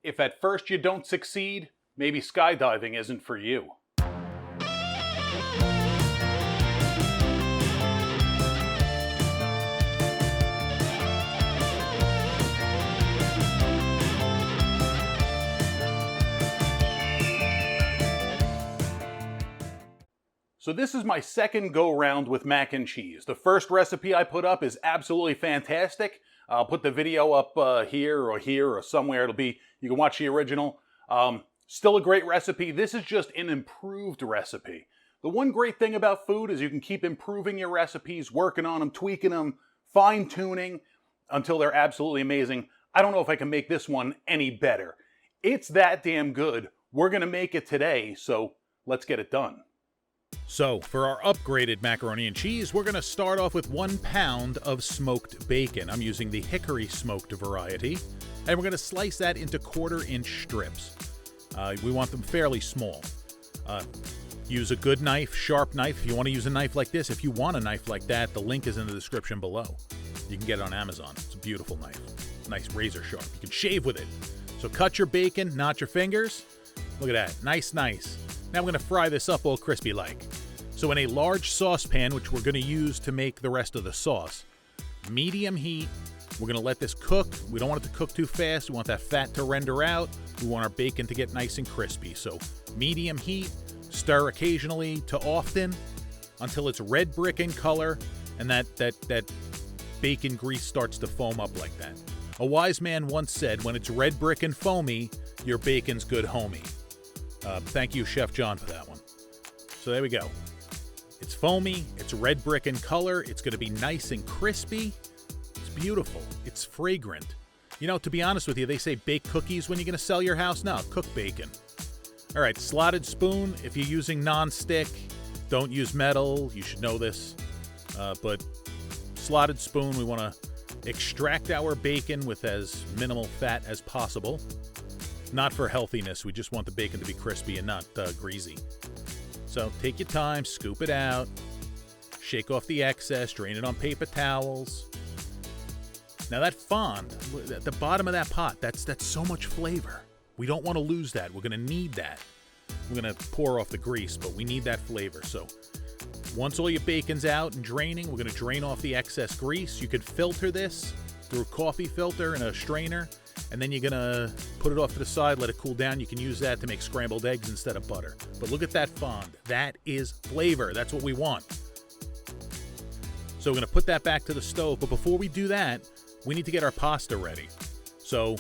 If at first you don't succeed, maybe skydiving isn't for you. So this is my second go-round with mac and cheese. The first recipe I put up is absolutely fantastic. I'll put the video up here or somewhere. You can watch the original. Still a great recipe. This is just an improved recipe. The one great thing about food is you can keep improving your recipes, working on them, tweaking them, fine-tuning until they're absolutely amazing. I don't know if I can make this one any better. It's that damn good. We're gonna make it today, so let's get it done. So, for our upgraded macaroni and cheese, we're going to start off with 1 pound of smoked bacon. I'm using the hickory smoked variety. And we're going to slice that into 1/4-inch strips. We want them fairly small. Use a good knife, sharp knife. If you want to use a knife like this, if you want a knife like that, the link is in the description below. You can get it on Amazon. It's a beautiful knife. Nice razor sharp. You can shave with it. So cut your bacon, not your fingers. Look at that. Nice. Now we're going to fry this up all crispy-like. So in a large saucepan, which we're going to use to make the rest of the sauce, medium heat, we're going to let this cook. We don't want it to cook too fast. We want that fat to render out. We want our bacon to get nice and crispy. So medium heat, stir occasionally to often until it's red brick in color and that bacon grease starts to foam up like that. A wise man once said, when it's red brick and foamy, your bacon's good homie. Thank you, Chef John, for that one. So there we go. It's foamy, it's red brick in color, it's going to be nice and crispy. It's beautiful. It's fragrant. You know, to be honest with you, they say bake cookies when you're going to sell your house. No, cook bacon. All right, slotted spoon. If you're using non-stick, don't use metal. You should know this. But slotted spoon, we want to extract our bacon with as minimal fat as possible. Not for healthiness, we just want the bacon to be crispy and not greasy. So take your time, scoop it out, shake off the excess, drain it on paper towels. Now that fond, at the bottom of that pot, that's so much flavor. We don't want to lose that. We're going to need that. We're going to pour off the grease, but we need that flavor. So once all your bacon's out and draining, we're going to drain off the excess grease. You could filter this through a coffee filter and a strainer. And then you're going to put it off to the side, let it cool down. You can use that to make scrambled eggs instead of butter. But look at that fond. That is flavor. That's what we want. So we're going to put that back to the stove. But before we do that, we need to get our pasta ready. So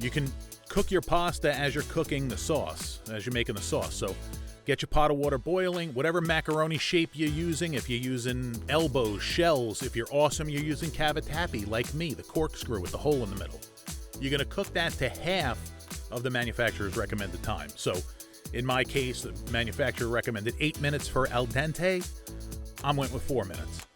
you can cook your pasta as you're cooking the sauce, as you're making the sauce. So get your pot of water boiling, whatever macaroni shape you're using. If you're using elbows, shells, if you're awesome, you're using cavatappi like me, the corkscrew with the hole in the middle. You're going to cook that to half of the manufacturer's recommended time. So in my case, the manufacturer recommended 8 minutes for al dente. I went with 4 minutes.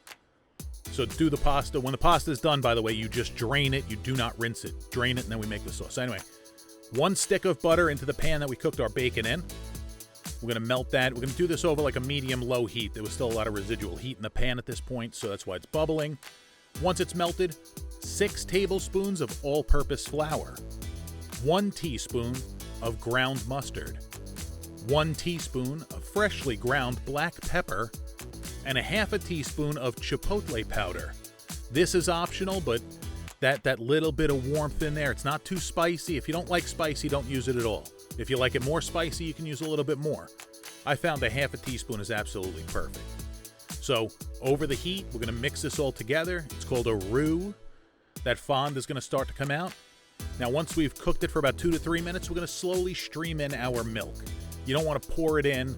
So do the pasta. When the pasta is done, by the way, you just drain it. You do not rinse it. Drain it, and then we make the sauce. Anyway, 1 stick of butter into the pan that we cooked our bacon in. We're going to melt that. We're going to do this over like a medium-low heat. There was still a lot of residual heat in the pan at this point, so that's why it's bubbling. Once it's melted, 6 tablespoons of all-purpose flour, 1 teaspoon of ground mustard, 1 teaspoon of freshly ground black pepper, and a half a teaspoon of chipotle powder. This is optional, but that little bit of warmth in there, it's not too spicy. If you don't like spicy, don't use it at all. If you like it more spicy, you can use a little bit more. I found a half a teaspoon is absolutely perfect. So over the heat, we're going to mix this all together. It's called a roux. That fond is going to start to come out. Now, once we've cooked it for about 2 to 3 minutes, we're going to slowly stream in our milk. You don't want to pour it in.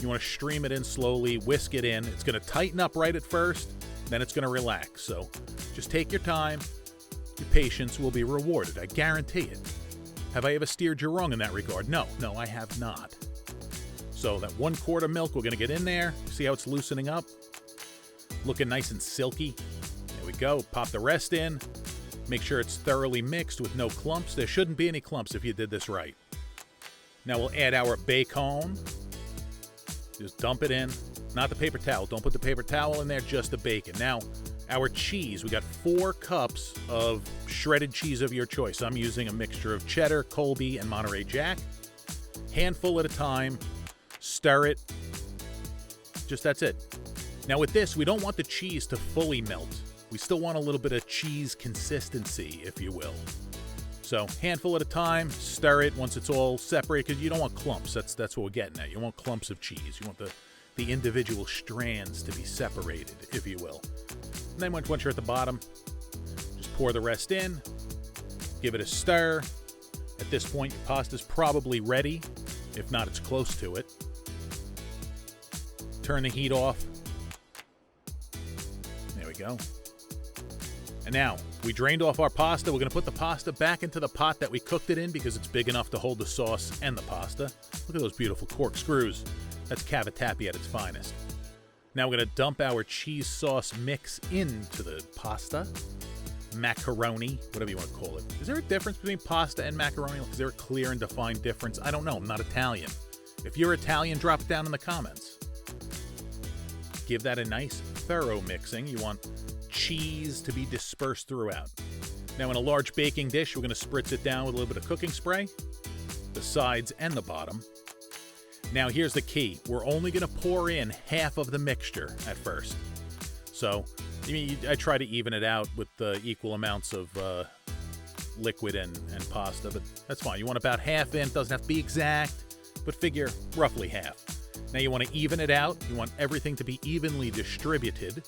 You want to stream it in slowly, whisk it in. It's going to tighten up right at first, then it's going to relax. So just take your time. Your patience will be rewarded. I guarantee it. Have I ever steered you wrong in that regard? No, I have not. So that 1 quart of milk, we're going to get in there. See how it's loosening up? Looking nice and silky. There we go. Pop the rest in. Make sure it's thoroughly mixed with no clumps. There shouldn't be any clumps if you did this right. Now we'll add our bacon. Just dump it in. Not the paper towel. Don't put the paper towel in there, just the bacon. Now, Our cheese, we got 4 cups of shredded cheese of your choice. I'm using a mixture of cheddar, Colby, and Monterey Jack. Handful at a time. Stir it. Just that's it. Now with this, we don't want the cheese to fully melt. We still want a little bit of cheese consistency, if you will. So handful at a time, stir it once it's all separated, because you don't want clumps. That's what we're getting at. You want clumps of cheese. You want the individual strands to be separated, if you will. And then once you're at the bottom, just pour the rest in, give it a stir. At this point, your pasta's probably ready. If not, it's close to it. Turn the heat off. There we go. And now, we drained off our pasta. We're going to put the pasta back into the pot that we cooked it in because it's big enough to hold the sauce and the pasta. Look at those beautiful corkscrews. That's cavatappi at its finest. Now we're going to dump our cheese sauce mix into the pasta. Macaroni, whatever you want to call it. Is there a difference between pasta and macaroni? Is there a clear and defined difference? I don't know. I'm not Italian. If you're Italian, drop it down in the comments. Give that a nice, thorough mixing. You want cheese to be dispersed throughout. Now in a large baking dish, we're going to spritz it down with a little bit of cooking spray, the sides and the bottom. Now here's the key. We're only going to pour in half of the mixture at first. So I try to even it out with equal amounts of liquid and pasta, but that's fine. You want about half in. It doesn't have to be exact, but figure roughly half. Now you want to even it out. You want everything to be evenly distributed.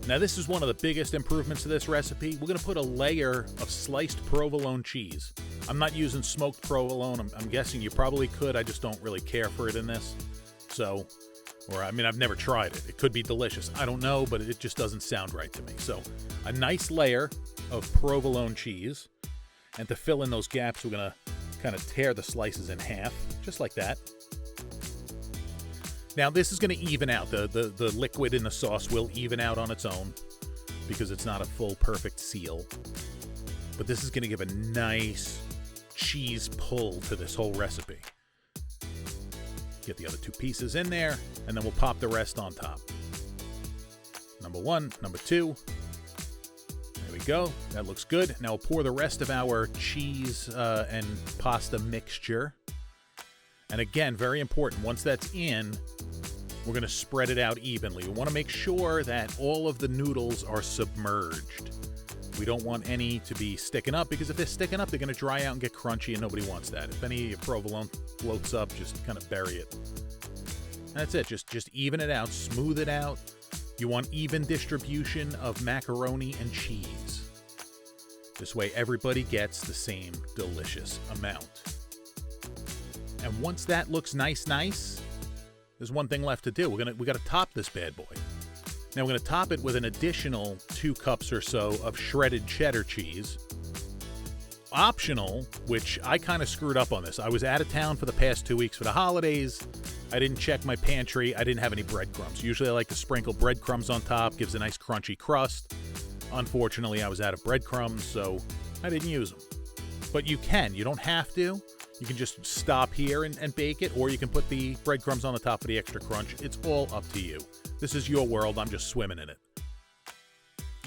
Now this is one of the biggest improvements to this recipe. We're going to put a layer of sliced provolone cheese. I'm not using smoked provolone. I'm guessing you probably could. I just don't really care for it in this. So, I've never tried it. It could be delicious. I don't know, but it just doesn't sound right to me. So a nice layer of provolone cheese. And to fill in those gaps, we're going to kind of tear the slices in half, just like that. Now, this is going to even out. The liquid in the sauce will even out on its own because it's not a full, perfect seal. But this is going to give a nice cheese pull to this whole recipe. Get the other 2 pieces in there, and then we'll pop the rest on top. Number 1, number 2. There we go. That looks good. Now we'll pour the rest of our cheese and pasta mixture. And again, very important, once that's in, we're going to spread it out evenly. We want to make sure that all of the noodles are submerged. We don't want any to be sticking up, because if they're sticking up, they're going to dry out and get crunchy, and nobody wants that. If any of your provolone floats up, just kind of bury it. And that's it. Just even it out, smooth it out. You want even distribution of macaroni and cheese. This way, everybody gets the same delicious amount. And once that looks nice, there's one thing left to do. We got to top this bad boy. Now we're going to top it with an additional 2 cups or so of shredded cheddar cheese. Optional, which I kind of screwed up on this. I was out of town for the past 2 weeks for the holidays. I didn't check my pantry. I didn't have any breadcrumbs. Usually I like to sprinkle breadcrumbs on top. Gives a nice crunchy crust. Unfortunately, I was out of breadcrumbs, so I didn't use them. But you can. You don't have to. You can just stop here and bake it, or you can put the breadcrumbs on the top for the extra crunch. It's all up to you. This is your world. I'm just swimming in it.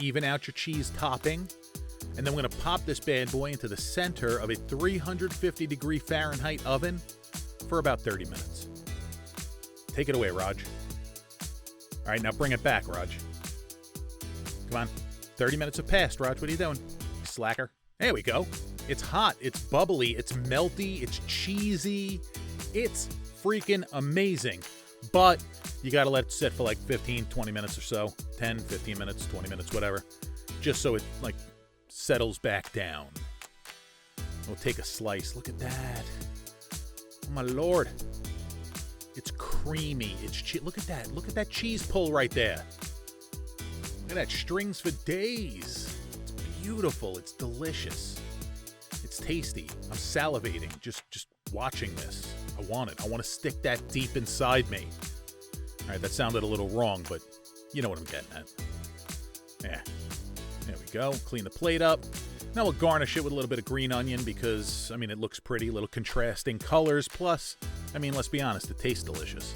Even out your cheese topping, and then we're going to pop this bad boy into the center of a 350-degree Fahrenheit oven for about 30 minutes. Take it away, Raj. All right, now bring it back, Raj. Come on. 30 minutes have passed, Raj. What are you doing? Slacker. There we go. It's hot, it's bubbly, it's melty, it's cheesy. It's freaking amazing. But you gotta let it sit for like 15, 20 minutes or so. 10, 15 minutes, 20 minutes, whatever. Just so it like settles back down. We'll take a slice. Look at that. Oh my Lord. It's creamy. Look at that. Look at that cheese pull right there. Look at that. Strings for days. It's beautiful. It's delicious. It's tasty. I'm salivating just watching this. I want it. I want to stick that deep inside me. All right, that sounded a little wrong, but you know what I'm getting at. Yeah. There we go. Clean the plate up. Now we'll garnish it with a little bit of green onion because, it looks pretty. Little contrasting colors. Plus, let's be honest, it tastes delicious.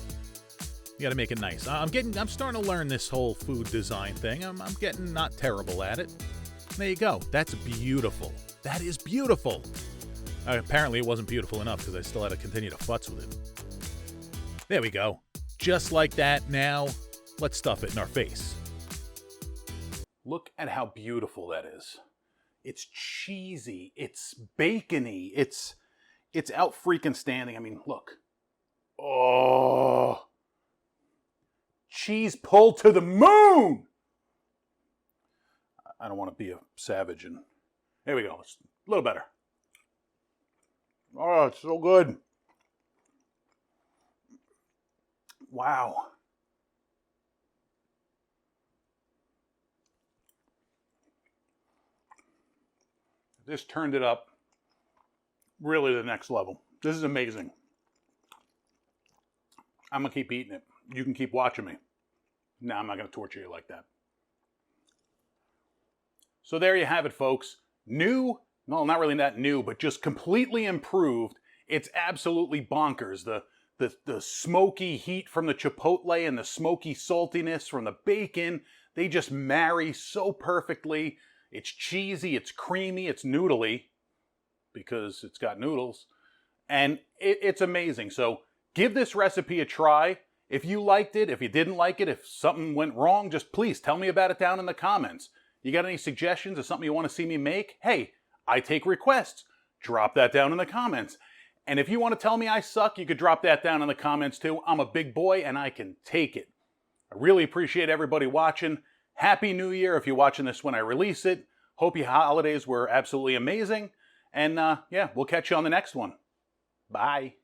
You gotta make it nice. I'm starting to learn this whole food design thing. I'm getting not terrible at it. There you go. That's beautiful. That is beautiful. Apparently it wasn't beautiful enough because I still had to continue to futz with it. There we go. Just like that. Now, let's stuff it in our face. Look at how beautiful that is. It's cheesy. It's bacony. It's out freaking standing. I mean, look. Oh. Cheese pulled to the moon. I don't want to be a savage. And there we go. It's a little better. Oh, it's so good. Wow. This turned it up really to the next level. This is amazing. I'm going to keep eating it. You can keep watching me. No, I'm not going to torture you like that. So there you have it, folks. New, well, not really that new, but just completely improved. It's absolutely bonkers. The smoky heat from the chipotle and the smoky saltiness from the bacon, they just marry so perfectly. It's cheesy, it's creamy, it's noodly, because it's got noodles. And it's amazing. So give this recipe a try. If you liked it, if you didn't like it, if something went wrong, just please tell me about it down in the comments. You got any suggestions of something you want to see me make? Hey, I take requests. Drop that down in the comments. And if you want to tell me I suck, you could drop that down in the comments too. I'm a big boy and I can take it. I really appreciate everybody watching. Happy New Year if you're watching this when I release it. Hope your holidays were absolutely amazing. And yeah, we'll catch you on the next one. Bye.